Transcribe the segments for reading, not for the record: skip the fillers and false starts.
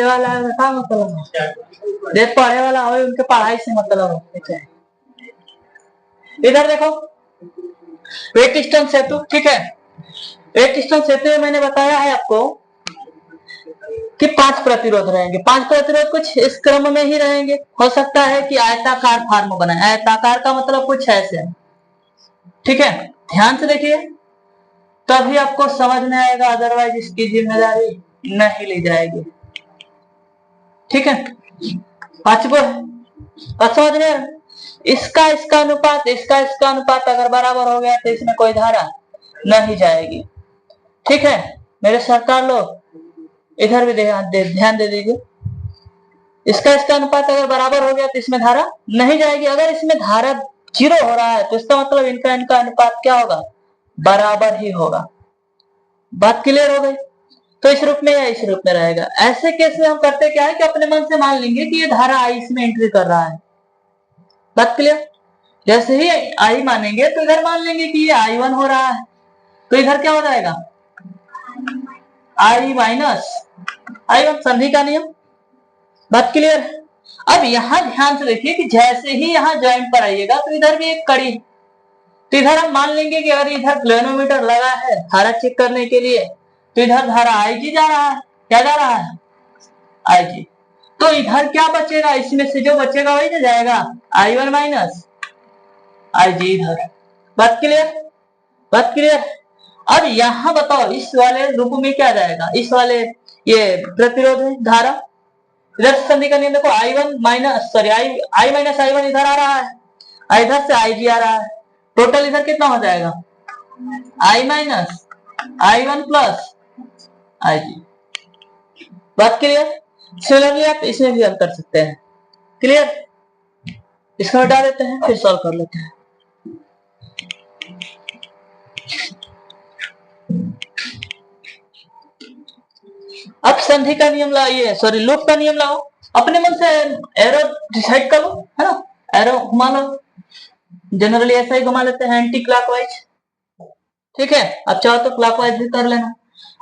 वाला है का मतलब देख पढ़े वाला हो उनके पढ़ाई से मतलब हो। इधर देखो वेट स्टोन सेतु, ठीक है। वेट स्टोन सेतु में मैंने बताया है आपको कि 5 प्रतिरोध रहेंगे। 5 प्रतिरोध कुछ इस क्रम में ही रहेंगे। हो सकता है कि आयताकार फार्म बनाए। आयताकार का मतलब कुछ ऐसे, ठीक है। ध्यान से देखिए तभी आपको समझ में आएगा, अदरवाइज इसकी जिम्मेदारी नहीं ली जाएगी, ठीक है। पांचवा समझ में, इसका अनुपात अगर बराबर हो गया तो इसमें कोई धारा नहीं जाएगी, ठीक है। मेरे सरकार लोग इधर भी ध्यान दे दीजिए। इसका अनुपात अगर बराबर हो गया तो इसमें धारा नहीं जाएगी। अगर इसमें धारा 0 हो रहा है तो इसका मतलब इनका अनुपात क्या होगा, बराबर ही होगा। बात क्लियर हो गई। तो इस रूप में या इस रूप में रहेगा। ऐसे केस में हम करते क्या है कि अपने मन से मान लेंगे कि ये धारा आई इसमें एंट्री कर रहा है। बात क्लियर। जैसे ही आई मानेंगे तो इधर मान लेंगे कि ये I1 हो रहा है, तो इधर क्या हो जाएगा, I माइनस I1, संधि का नियम। बात क्लियर। अब यहां ध्यान से देखिए कि जैसे ही यहां ज्वाइंट पर आइएगा तो इधर भी एक कड़ी, तो इधर हम मान लेंगे कि अगर इधर ग्लेनोमीटर लगा है धारा चेक करने के लिए तो इधर धारा IG जा रहा है। क्या जा रहा है, IG। तो इधर क्या बचेगा, इसमें से जो बचेगा वही ना जाएगा, I1 माइनस IG इधर। बात क्लियर, बात क्लियर। अब यहां बताओ इस वाले रूप में क्या जाएगा, इस वाले ये प्रतिरोध है धारा। इधर संधि का नियम देखो, I1 minus sorry I minus I1 इधर आ रहा है, इधर से IG आ रहा है। टोटल इधर कितना हो जाएगा, I minus I1 plus IG। बात क्लियर। सिमिलरली आप इसमें भी हल कर सकते हैं। क्लियर। इसको हटा देते हैं फिर सॉल्व कर लेते हैं। अब संधि का नियम लाइए, सॉरी लूप का नियम लाओ। अपने मन से एरो डिसाइड कर लो, है ना। एरो घुमा लो, जनरली ऐसा ही घुमा लेते हैं एंटी क्लॉकवाइज, ठीक है। अब चाहो तो क्लॉकवाइज भी कर लेना।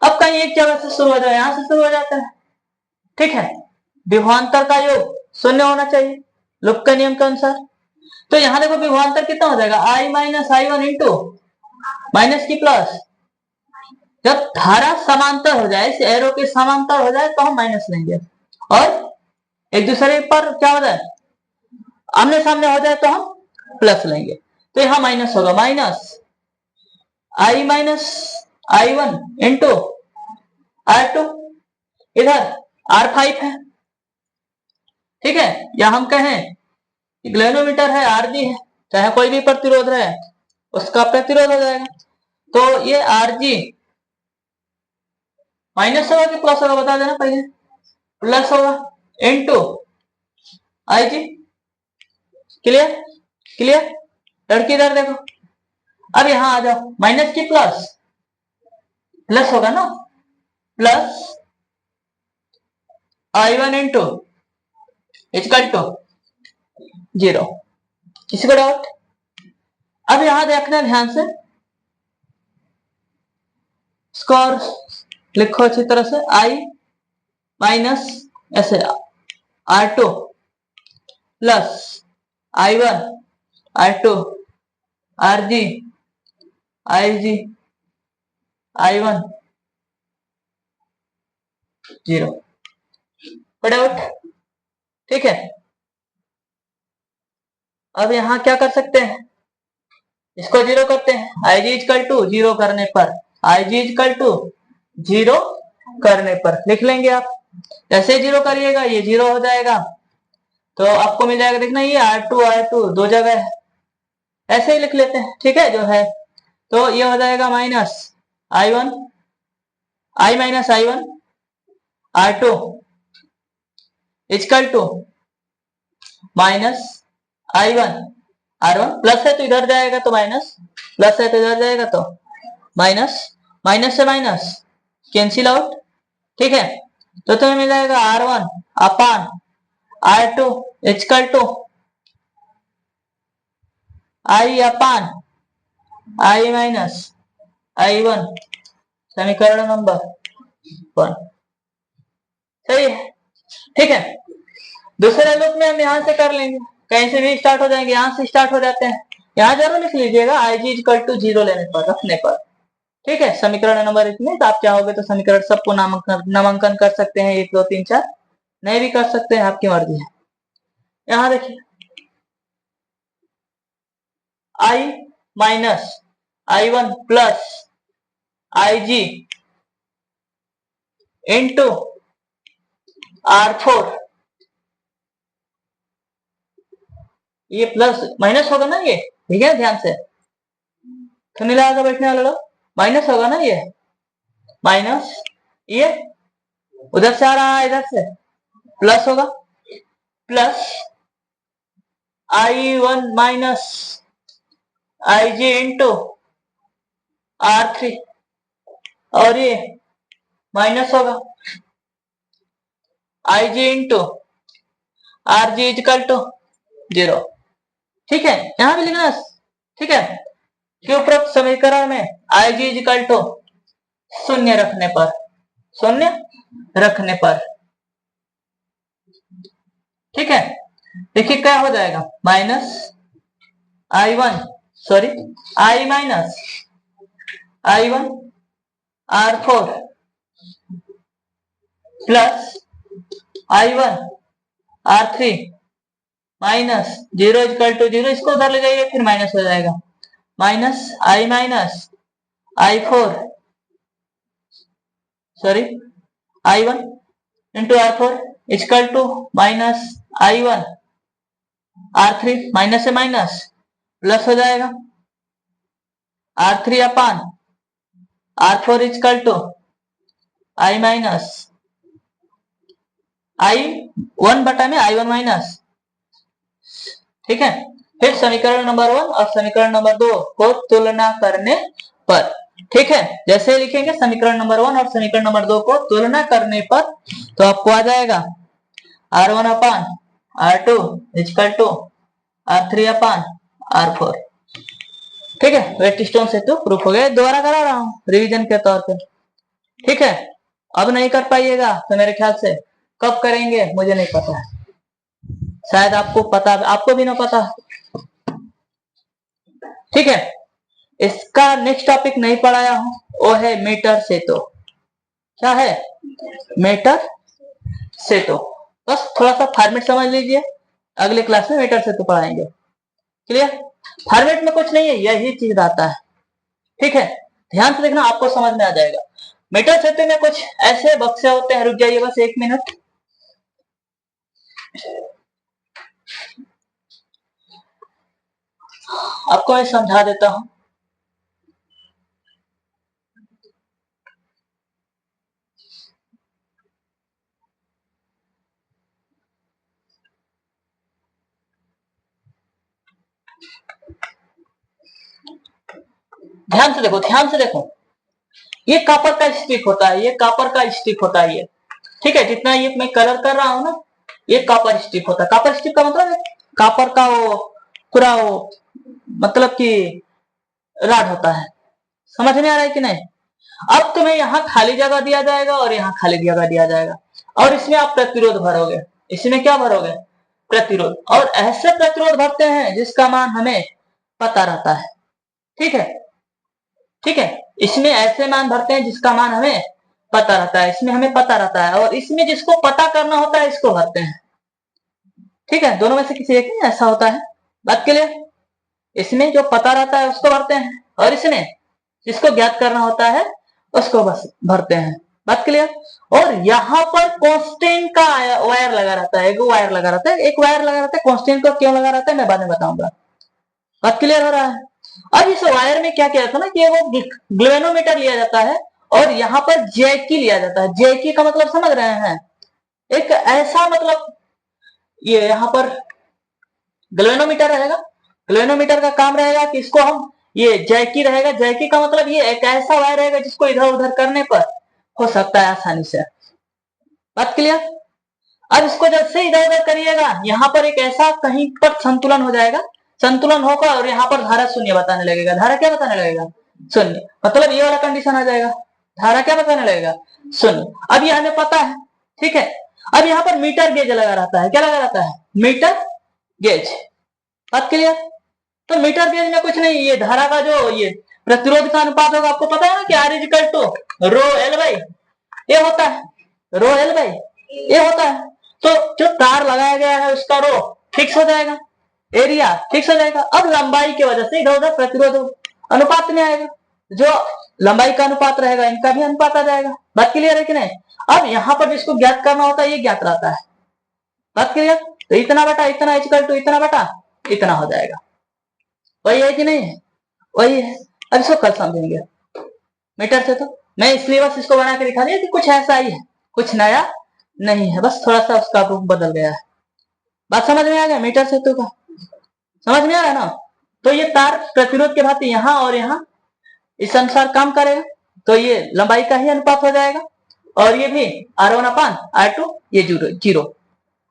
अब कहीं एक जगह से शुरू हो जाए, यहां से शुरू हो जाता है, ठीक है। विभवांतर का योग 0 होना चाहिए लूप के नियम के अनुसार। तो यहां देखो विभवांतर कितना हो जाएगा, I minus I1 into minus की प्लस। जब धारा समांतर हो जाए, इस एरो के समांतर हो जाए तो हम माइनस लेंगे, और एक दूसरे पर क्या हो जाए, आमने सामने हो जाए तो हम प्लस लेंगे। तो यहां माइनस होगा, minus I minus I1 into R2, इधर R5 है, ठीक है। या हम कहें ग्लेनोमीटर है, RG है, चाहे कोई भी प्रतिरोध है उसका प्रतिरोध हो जाएगा। तो ये RG माइनस होगा कि प्लस होगा, बता देना पहले। प्लस होगा इंटू IG। Clear, clear. लड़की इधर देखो। अब यहां आ जाओ, माइनस की प्लस, प्लस होगा ना, plus I1 into equal to 0। किसी को डाउट। अब यहां देखना ध्यान से, स्कोर लिखो अच्छी तरह से, I माइनस ऐसे R2 plus I1 R2 RG IG I1 0। Doubt, ठीक है। अब यहां क्या कर सकते हैं, इसको 0 करते हैं। IG इक्वल टू 0 करने पर, IG इक्वल टू 0 करने पर लिख लेंगे आप। जैसे 0 करिएगा ये 0 हो जाएगा, तो आपको मिल जाएगा, देखना ये R2 दो जगह है, ऐसे ही लिख लेते हैं, ठीक है जो है। तो ये हो जाएगा minus I1 I minus I1 R2 equal to minus I1 R1, plus है तो इधर जाएगा तो माइनस, प्लस है तो इधर जाएगा तो माइनस, माइनस से माइनस कैंसिल आउट, ठीक है। तो तुम्हें मिल जाएगा R1 upon R2 equal to I upon I minus I1, समीकरण नंबर 1। सही है। ठीक है, दूसरे लूप में हम यहाँ से कर लेंगे, कहीं से भी स्टार्ट हो जाएंगे, यहाँ से स्टार्ट हो जाते हैं, यहाँ जरूर लिख लीजिएगा IG इक्वल टू 0 लेने पर, रखने पर। ठीक है, समीकरण नंबर इतने, तो आप चाहोगे तो समीकरण सबको नामांकन कर सकते हैं, 1 2 3 4, नहीं भी कर सकते हैं, आपकी मर्जी है। यहाँ देखिए I minus I1 plus IG into R4, ये प्लस माइनस होगा ना, ये ठीक है, ध्यान से तो नहीं लगा बैठने वाले लोग, माइनस होगा ना, ये माइनस, ये उधर से आ रहा है, इधर से प्लस होगा, plus I1 minus IG into R3, और ये माइनस होगा IG into RG equal to 0। ठीक है, यहां भी लिखना, ठीक है, कि उपरोक्त समीकरण में IG इक्वल टू 0 रखने पर, 0 रखने पर, ठीक है, देखिए क्या हो जाएगा, minus I1 sorry I minus I1 R4 plus I1 R3 minus 0 equal to 0, इसको उधर ले जाइए, फिर माइनस हो जाएगा, minus I minus I4 sorry I1 into R4 equal to minus I1 R3, minus से माइनस प्लस हो जाएगा, R3 upon R4 equal to I minus I1 बटा में I1 माइनस, ठीक है, फिर समीकरण नंबर 1 और समीकरण नंबर 2 को तुलना करने पर, ठीक है, जैसे लिखेंगे समीकरण नंबर 1 और समीकरण नंबर 2 को तुलना करने पर, तो आपको आ जाएगा R1 upon R2 equal to R3 upon R4। ठीक है, व्हीटस्टोन से तो प्रूफ हो गया, दोबारा करा रहा हूं रिवीजन के तौर पे। ठीक है, अब नहीं कर पाइएगा तो मेरे ख्याल से कब करेंगे मुझे नहीं पता है, शायद आपको पता, आपको भी ना पता। ठीक है, इसका नेक्स्ट टॉपिक नहीं पढ़ाया हूं, वो है मीटर से तो, क्या है, मीटर से तो, बस थोड़ा सा फॉर्मेट समझ लीजिए, अगले क्लास में मीटर से तो पढ़ाएंगे। क्लियर, फॉर्मेट में कुछ नहीं है, यही चीज आता है। ठीक है, ध्यान से देखना, आपको समझ में आ जाएगा। मीटर सेतु में कुछ ऐसे बक्से होते हैं, रुक जाइए बस 1 मिनट, आपको मैं समझा देता हूं। ध्यान से देखो, ध्यान से देखो, ये कॉपर का स्टिक होता है, ये कॉपर का स्टिक होता है ये, ठीक है, जितना ये मैं कलर कर रहा हूं ना, ये कॉपर स्टिक होता है। कॉपर स्टिक का मतलब है कॉपर का वो पूरा वो मतलब कि रॉड होता है, समझ में आ रहा है कि नहीं। अब तुम्हें यहाँ खाली जगह दिया जाएगा और यहाँ खाली जगह दिया जाएगा, और इसमें आप प्रतिरोध भरोगे, इसमें क्या भरोगे, प्रतिरोध, और ऐसे प्रतिरोध भरते हैं जिसका मान हमें पता रहता है। ठीक है, ठीक है, इसमें ऐसे मान भरते हैं जिसका मान हमें पता रहता है, इसमें हमें पता रहता है, और इसमें जिसको पता करना होता है इसको भरते हैं। ठीक है, दोनों में से किसी एक में ऐसा होता है, बात के लिए, इसमें जो पता रहता है उसको भरते हैं, और इसमें जिसको ज्ञात करना होता है उसको बस भरते हैं, बात क्लियर। और यहाँ पर कांस्टेंट का वायर लगा रहता है, एक वायर लगा रहता है, एक वायर लगा रहता है, कांस्टेंट को क्यों लगा रहता है मैं बाद में बताऊंगा, बात क्लियर हो रहा है। अब इस वायर में क्या किया जाता है ना, कि वो ग्लेवेनोमीटर लिया जाता है, और यहाँ पर जैकी लिया जाता है। जैकी का मतलब समझ रहे हैं, एक ऐसा मतलब, ये यहाँ पर ग्लेवेनोमीटर रहेगा, ग्लेवेनोमीटर का काम रहेगा कि इसको हम, ये जैकी रहेगा, जैकी का मतलब ये एक ऐसा वायर रहेगा जिसको इधर उधर करने पर हो सकता है आसानी से, बात क्लियर। अब इसको जैसे इधर उधर करिएगा, यहाँ पर एक ऐसा कहीं पर संतुलन हो जाएगा, संतुलन होगा, और यहाँ पर धारा शून्य बताने लगेगा। धारा क्या बताने लगेगा, शून्य, मतलब ये वाला कंडीशन आ जाएगा, धारा क्या बताने लगेगा, शून्य। अब ये हमें पता है, ठीक है, अब यहाँ पर मीटर गेज लगा रहता है, क्या लगा रहता है? Metre gauge. बात क्लियर? तो मीटर गेज में कुछ नहीं, ये धारा का जो ये प्रतिरोध का अनुपात होगा, आपको पता है ना कि R is equal to rho L by A होता है, रो एल बाई ए होता है। तो जो तार लगाया गया है उसका रो फिक्स हो जाएगा, एरिया फिक्स हो जाएगा। अब लंबाई की वजह से इधर उधर प्रतिरोध अनुपात नहीं आएगा, जो लंबाई का अनुपात रहेगा इनका भी अनुपात आ जाएगा। बात क्लियर है कि नहीं? अब यहाँ पर जिसको ज्ञात करना होता है ये ज्ञात रहता है। बात क्लियर? तो इतना बटा इतना इक्वल टू इतना बटा इतना हो जाएगा। वही है कि नहीं है? वही है। अब इसको कल समझेंगे मीटर से। तो मैं इसलिए बस इसको बना के दिखा दिया कि कुछ ऐसा ही है, कुछ नया नहीं है, बस थोड़ा सा उसका रूप बदल गया है। बात समझ में आ गया मीटर सेतु का? समझ में आ रहा है ना? तो ये तार प्रतिरोध के भांति यहाँ और यहाँ इस अनुसार काम करेगा, तो ये लंबाई का ही अनुपात हो जाएगा, और ये भी R1 अपान R2 ये जीरो।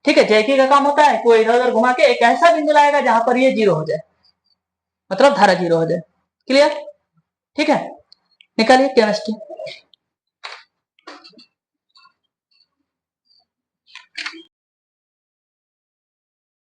ठीक है, जैकी का काम होता है कोई इधर उधर घुमा के एक ऐसा बिंदु लाएगा जहां पर ये जीरो हो जाए, मतलब धारा जीरो हो जाए। क्लियर? ठीक है, निकालिए केमिस्ट्री।